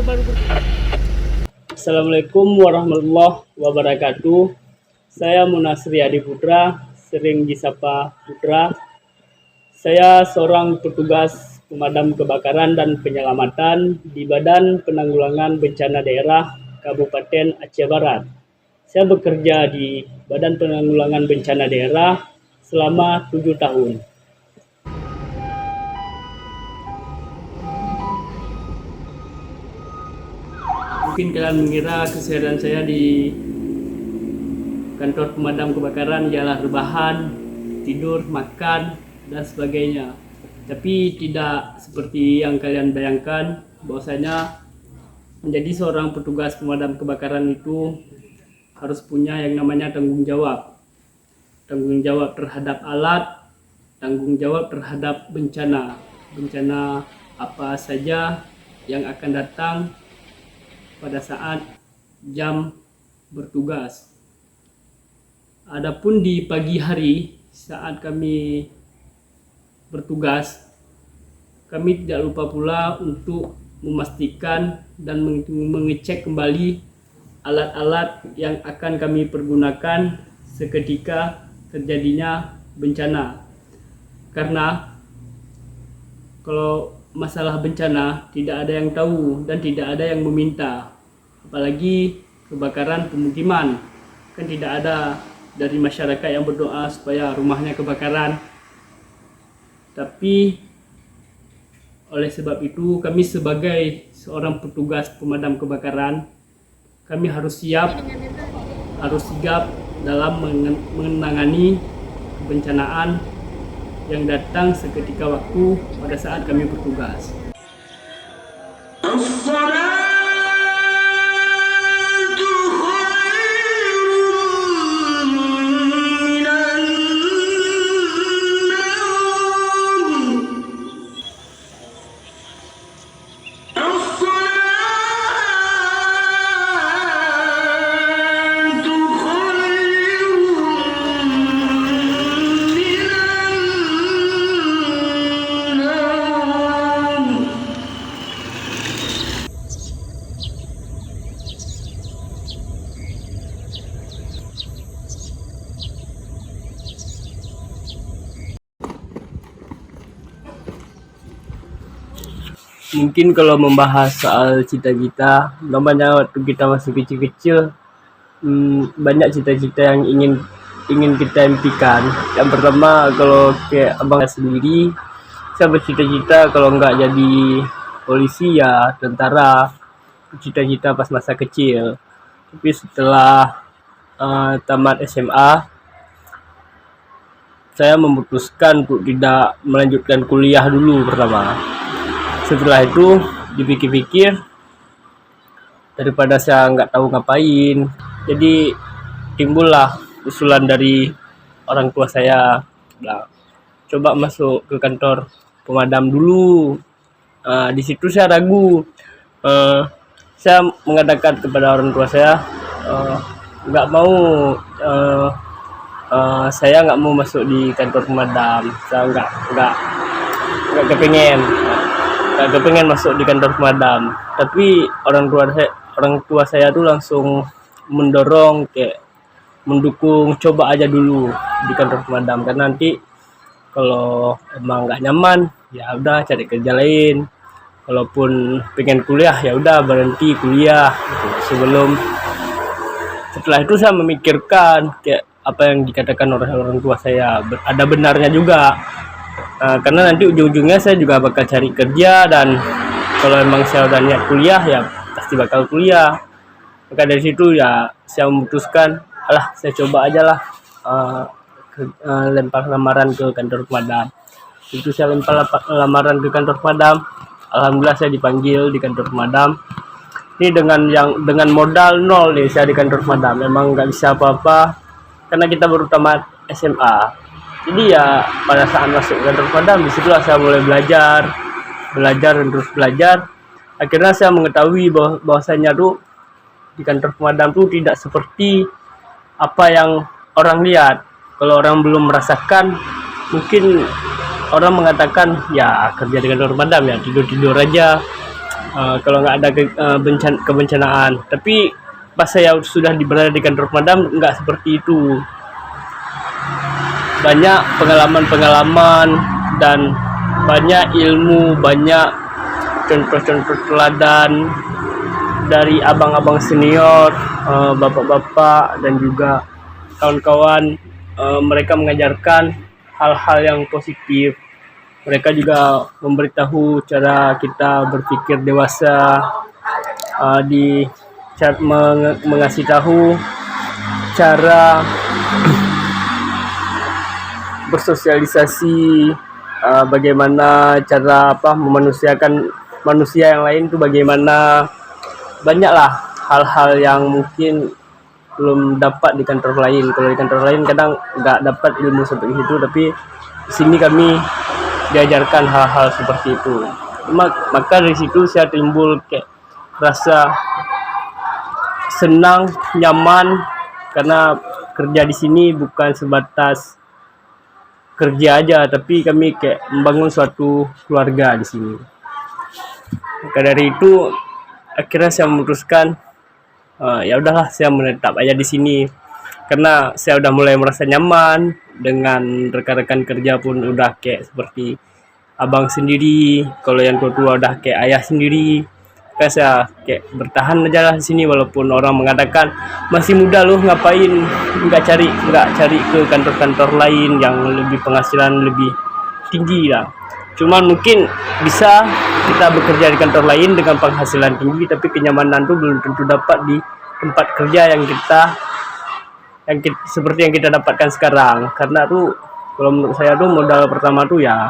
baru. Assalamualaikum warahmatullahi wabarakatuh. Saya Munasri Adi Putra, sering disapa Putra. Saya seorang petugas pemadam kebakaran dan penyelamatan di Badan Penanggulangan Bencana Daerah Kabupaten Aceh Barat. Saya bekerja di Badan Penanggulangan Bencana Daerah selama 7 tahun. Mungkin kalian mengira keseharian saya di kantor pemadam kebakaran ialah rebahan, tidur, makan, dan sebagainya. Tapi tidak seperti yang kalian bayangkan, bahwasanya menjadi seorang petugas pemadam kebakaran itu harus punya yang namanya tanggung jawab. Tanggung jawab terhadap alat, tanggung jawab terhadap bencana. Bencana apa saja yang akan datang pada saat jam bertugas. Adapun di pagi hari saat kami bertugas, kami tidak lupa pula untuk memastikan dan mengecek kembali alat-alat yang akan kami pergunakan seketika terjadinya bencana. Karena kalau masalah bencana tidak ada yang tahu dan tidak ada yang meminta, apalagi kebakaran pemukiman. Kan tidak ada dari masyarakat yang berdoa supaya rumahnya kebakaran. Tapi oleh sebab itu kami sebagai seorang petugas pemadam kebakaran, kami harus siap, harus sigap dalam menangani kebencanaan yang datang seketika waktu pada saat kami bertugas. Mungkin kalau membahas soal cita-cita, namanya waktu kita masih kecil-kecil, banyak cita-cita yang ingin kita impikan. Yang pertama, kalau kayak abang sendiri, saya bercita-cita kalau nggak jadi polisi ya tentara. Cita-cita pas masa kecil. Tapi setelah tamat SMA, saya memutuskan untuk tidak melanjutkan kuliah dulu pertama. Setelah itu dipikir-pikir, daripada saya nggak tahu ngapain, jadi timbullah usulan dari orang tua saya, coba masuk ke kantor pemadam dulu. Di situ saya ragu, saya mengatakan kepada orang tua saya, nggak mau, saya nggak mau masuk di kantor pemadam, saya nggak kepengen masuk di kantor pemadam. Tapi orang tua saya tuh langsung mendorong, kayak mendukung, coba aja dulu di kantor pemadam, karena nanti kalau emang nggak nyaman ya udah cari kerja lain. Kalaupun pengen kuliah ya udah berhenti kuliah gitu. Setelah itu saya memikirkan kayak apa yang dikatakan oleh orang tua saya, ada benarnya juga. Karena nanti ujung-ujungnya saya juga bakal cari kerja, dan kalau emang saya udah niat kuliah ya pasti bakal kuliah. Maka dari situ ya saya memutuskan, saya coba aja lah, lempar lamaran ke kantor pemadam. Itu saya lempar lamaran ke kantor pemadam. Alhamdulillah saya dipanggil di kantor pemadam. Ini dengan modal nol nih saya di kantor pemadam. Memang nggak bisa apa-apa karena kita baru tamat SMA. Jadi ya pada saat masuk kantor pemadam, disitulah saya mulai belajar dan terus belajar. Akhirnya saya mengetahui bahwasanya tuh di kantor pemadam tuh tidak seperti apa yang orang lihat. Kalau orang belum merasakan, mungkin orang mengatakan ya kerja di kantor pemadam ya tidur-tidur aja. kalau nggak ada kebencanaan. Tapi pas saya sudah berada di kantor pemadam nggak seperti itu. Banyak pengalaman-pengalaman dan banyak ilmu, banyak contoh-contoh teladan dari abang-abang senior, bapak-bapak dan juga kawan-kawan. Mereka mengajarkan hal-hal yang positif. Mereka juga memberitahu cara kita berpikir dewasa, di mengasih tahu cara bersosialisasi, bagaimana cara memanusiakan manusia yang lain itu bagaimana. Banyaklah hal-hal yang mungkin belum dapat di kantor lain. Kalau di kantor lain kadang nggak dapat ilmu seperti itu, tapi di sini kami diajarkan hal-hal seperti itu. Maka dari situ saya timbul kayak rasa senang, nyaman, karena kerja di sini bukan sebatas kerja aja, tapi kami kayak membangun suatu keluarga di sini. Maka dari itu akhirnya saya memutuskan, ya udahlah saya menetap aja di sini, karena saya udah mulai merasa nyaman dengan rekan-rekan kerja pun udah kayak seperti abang sendiri, kalau yang tua-tua udah kayak ayah sendiri. Maka saya kayak bertahan aja lah di sini, walaupun orang mengatakan masih muda loh, ngapain nggak cari ke kantor-kantor lain yang lebih penghasilan lebih tinggi lah. Cuman mungkin bisa kita bekerja di kantor lain dengan penghasilan tinggi, tapi kenyamanan tuh belum tentu dapat di tempat kerja seperti yang kita dapatkan sekarang. Karena tuh kalau menurut saya tuh modal pertama tuh ya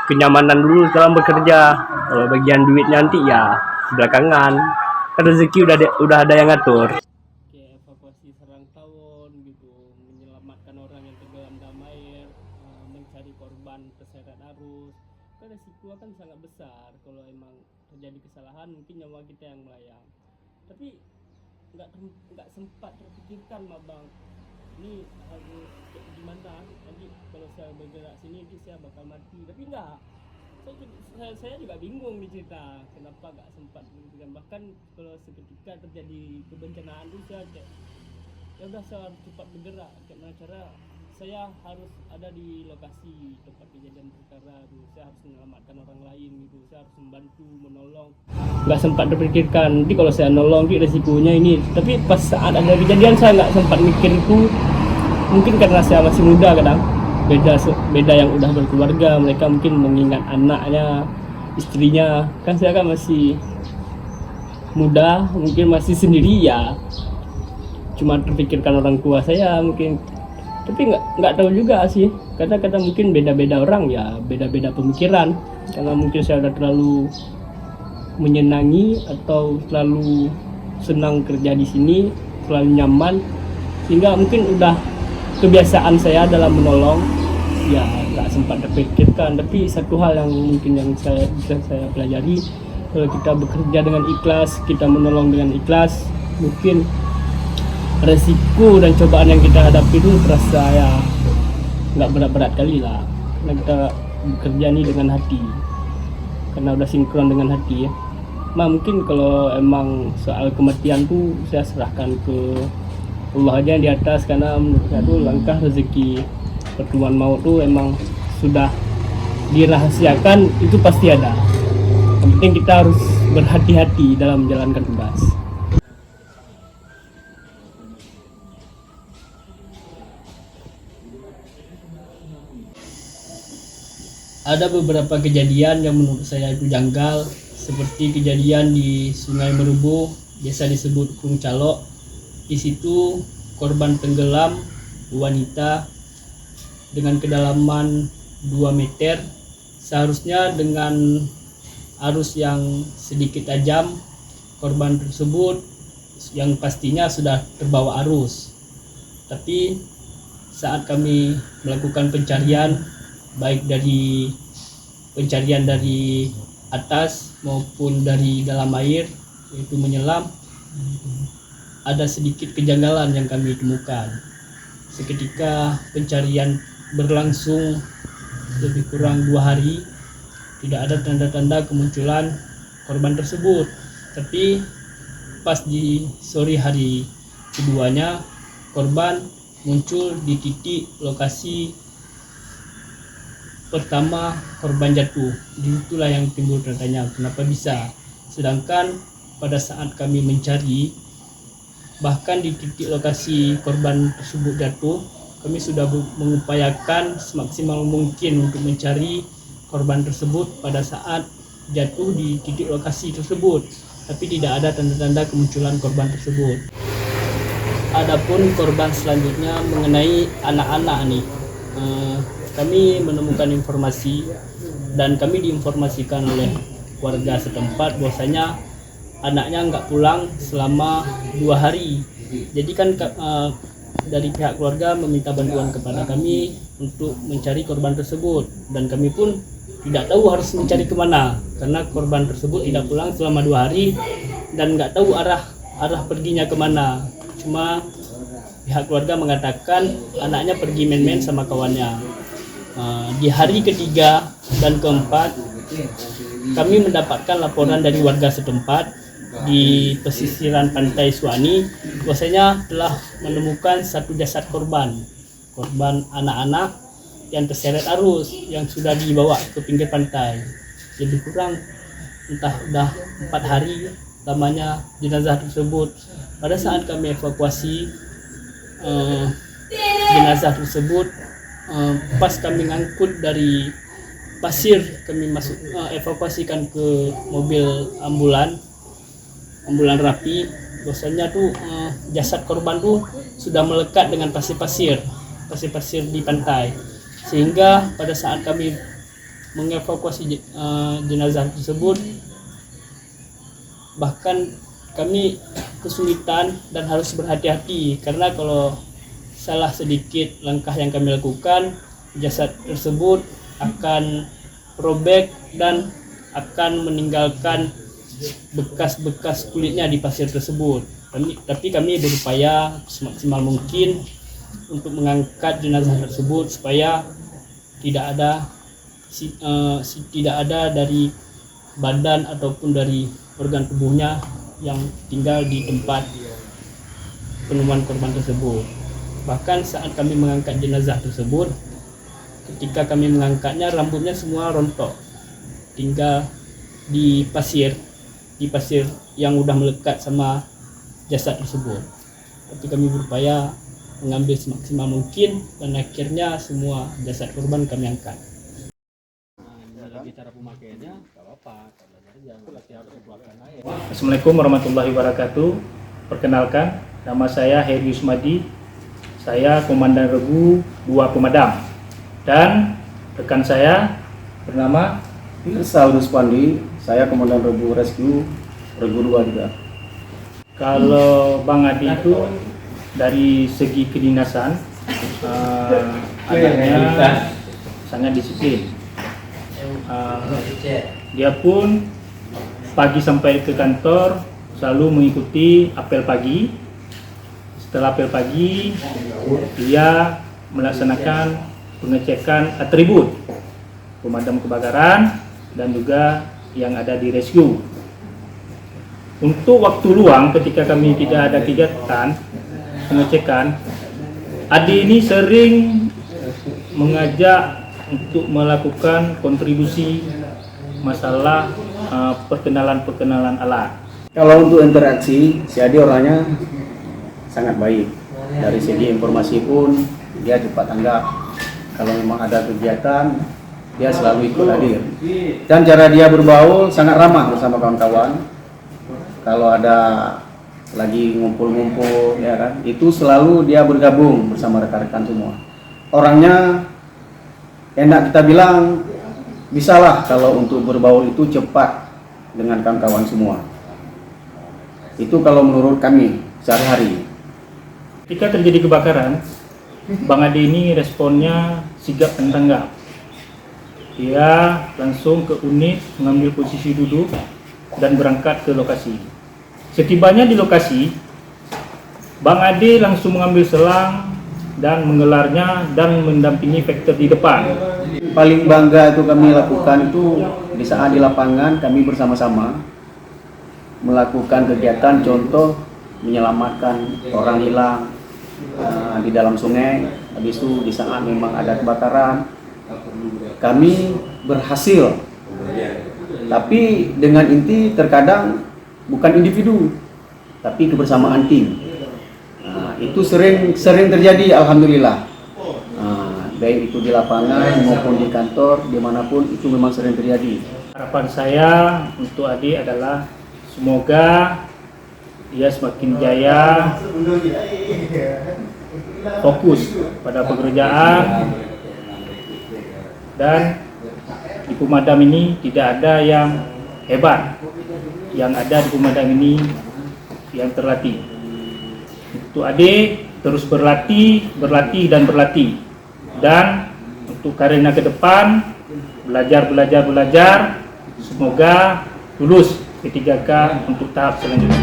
kenyamanan dulu dalam bekerja. Kalau bagian duit nanti ya belakangan, kan rezeki udah ada yang ngatur. Kayak evakuasi serang tawon gitu, menyelamatkan orang yang tenggelam dalam air, mencari korban terseret arus. Kan resiko kan sangat besar. Kalau emang terjadi kesalahan, mungkin nyawa kita yang melayang. Tapi nggak sempat terpikirkan, Bang, ini harus gimana nanti kalau saya bergerak sini nanti saya bakal mati. Tapi enggak, saya juga bingung nih cerita kenapa nggak sempat berpikirkan. Bahkan kalau seketika terjadi kebencanaan itu saya kayak ya udah, saya harus cepat bergerak. Gimana cara saya harus ada di lokasi tempat kejadian perkara itu, saya harus menyelamatkan orang lain gitu, saya harus membantu, menolong. Nggak sempat terpikirkan nanti kalau saya nolong itu resikonya ini. Tapi pas saat ada kejadian saya nggak sempat mikir itu. Mungkin karena saya masih muda, kadang beda yang udah berkeluarga, mereka mungkin mengingat anaknya, istrinya. Kan saya kan masih muda, mungkin masih sendiri ya, cuma terpikirkan orang tua saya mungkin. Tapi nggak tahu juga sih, kadang-kadang mungkin beda-beda orang ya, beda-beda pemikiran. Karena mungkin saya udah terlalu menyenangi atau terlalu senang kerja di sini, terlalu nyaman, sehingga mungkin udah kebiasaan saya dalam menolong ya nggak sempat terpikirkan. Tapi satu hal yang mungkin yang bisa saya pelajari, kalau kita bekerja dengan ikhlas, kita menolong dengan ikhlas, mungkin resiko dan cobaan yang kita hadapi itu terasa ya nggak berat-berat kali lah, karena kita bekerja nih dengan hati, karena udah sinkron dengan hati ya. Mungkin kalau emang soal kematian tuh saya serahkan ke Allah aja yang di atas, karena menurut saya tuh langkah rezeki pertemuan maut tuh emang sudah dirahasiakan, itu pasti ada. Yang penting kita harus berhati-hati dalam menjalankan tugas. Ada beberapa kejadian yang menurut saya itu janggal, seperti kejadian di Sungai Merubo, biasa disebut Kung Calok. Di situ korban tenggelam, wanita, dengan kedalaman 2 meter. Seharusnya dengan arus yang sedikit tajam, korban tersebut yang pastinya sudah terbawa arus. Tapi saat kami melakukan pencarian, baik dari pencarian dari atas maupun dari dalam air, yaitu menyelam, ada sedikit kejanggalan yang kami temukan. Seketika pencarian berlangsung lebih kurang 2 hari, tidak ada tanda-tanda kemunculan korban tersebut. Tapi pas di sore hari keduanya, korban muncul di titik lokasi pertama korban jatuh. Itulah yang timbul tanya kenapa bisa. Sedangkan pada saat kami mencari, bahkan di titik lokasi korban tersebut jatuh, kami sudah mengupayakan semaksimal mungkin untuk mencari korban tersebut pada saat jatuh di titik lokasi tersebut, tapi tidak ada tanda-tanda kemunculan korban tersebut. Adapun korban selanjutnya mengenai anak-anak nih, kami menemukan informasi dan kami diinformasikan oleh warga setempat bahwasanya anaknya nggak pulang selama 2 hari. Jadi kan dari pihak keluarga meminta bantuan kepada kami untuk mencari korban tersebut, dan kami pun tidak tahu harus mencari kemana karena korban tersebut tidak pulang selama 2 hari dan nggak tahu arah perginya kemana. Cuma pihak keluarga mengatakan anaknya pergi main-main sama kawannya. Di hari ketiga dan keempat kami mendapatkan laporan dari warga setempat di pesisiran pantai Suwani bahwasanya telah menemukan satu jasad korban anak-anak yang terseret arus yang sudah dibawa ke pinggir pantai. Jadi kurang entah udah 4 hari lamanya jenazah tersebut. Pada saat kami evakuasi jenazah tersebut, pas kami ngangkut dari pasir, kami evakuasikan ke mobil ambulan rapi. Bahwasanya tuh jasad korban tuh sudah melekat dengan pasir-pasir di pantai, sehingga pada saat kami mengevakuasi jenazah tersebut, bahkan kami kesulitan dan harus berhati-hati karena kalau salah sedikit langkah yang kami lakukan, jasad tersebut akan robek dan akan meninggalkan bekas-bekas kulitnya di pasir tersebut. Tapi kami berupaya semaksimal mungkin untuk mengangkat jenazah tersebut supaya tidak ada dari badan ataupun dari organ tubuhnya yang tinggal di tempat penemuan korban tersebut. Bahkan saat kami mengangkat jenazah tersebut, ketika kami mengangkatnya rambutnya semua rontok, tinggal di pasir yang udah melekat sama jasad tersebut. Tapi kami berupaya mengambil semaksimal mungkin dan akhirnya semua jasad korban kami angkat. Assalamualaikum warahmatullahi wabarakatuh. Perkenalkan, nama saya Heri Yusmadi. Saya Komandan Regu 2 Pemadam, dan rekan saya bernama Saudus Pandi. Saya Komandan Regu Rescue Regu 2 juga. Kalau Bang Adi itu dari segi kedinasan anaknya sangat disiplin. Dia pun pagi sampai ke kantor selalu mengikuti apel pagi. Setelah apel pagi, dia melaksanakan pengecekan atribut pemadam kebakaran dan juga yang ada di rescue. Untuk waktu luang ketika kami tidak ada kegiatan pengecekan, Adi ini sering mengajak untuk melakukan kontribusi masalah perkenalan alat. Kalau untuk interaksi, si Adi orangnya sangat baik. Dari segi informasi pun dia cepat tanggap. Kalau memang ada kegiatan, dia selalu ikut hadir. Dan cara dia berbaur sangat ramah bersama kawan-kawan. Kalau ada lagi ngumpul-ngumpul, ya kan, itu selalu dia bergabung bersama rekan-rekan semua. Orangnya enak kita bilang, bisalah kalau untuk berbaur itu cepat dengan kawan-kawan semua. Itu kalau menurut kami sehari-hari. Ketika terjadi kebakaran, Bang Ade ini responnya sigap dan tanggap. Dia langsung ke unit, mengambil posisi duduk dan berangkat ke lokasi. Setibanya di lokasi, Bang Ade langsung mengambil selang dan menggelarnya dan mendampingi vektor di depan. Paling bangga itu kami lakukan itu di saat di lapangan kami bersama-sama melakukan kegiatan contoh menyelamatkan orang hilang di dalam sungai. Habis itu di saat memang ada kebakaran, kami berhasil. Tapi dengan inti terkadang bukan individu, tapi kebersamaan tim. Itu sering terjadi, alhamdulillah. Baik itu di lapangan maupun di kantor, dimanapun itu memang sering terjadi. Harapan saya untuk adik adalah semoga dia semakin jaya, fokus pada pekerjaan, dan di pemadam ini tidak ada yang hebat, yang ada di pemadam ini yang terlatih. Untuk adik terus berlatih, dan untuk karirnya ke depan belajar. Semoga lulus P3K untuk tahap selanjutnya.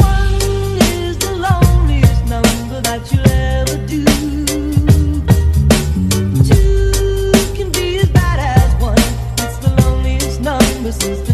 One is the loneliest number that you'll ever do. Two can be as bad as one. It's the loneliest number since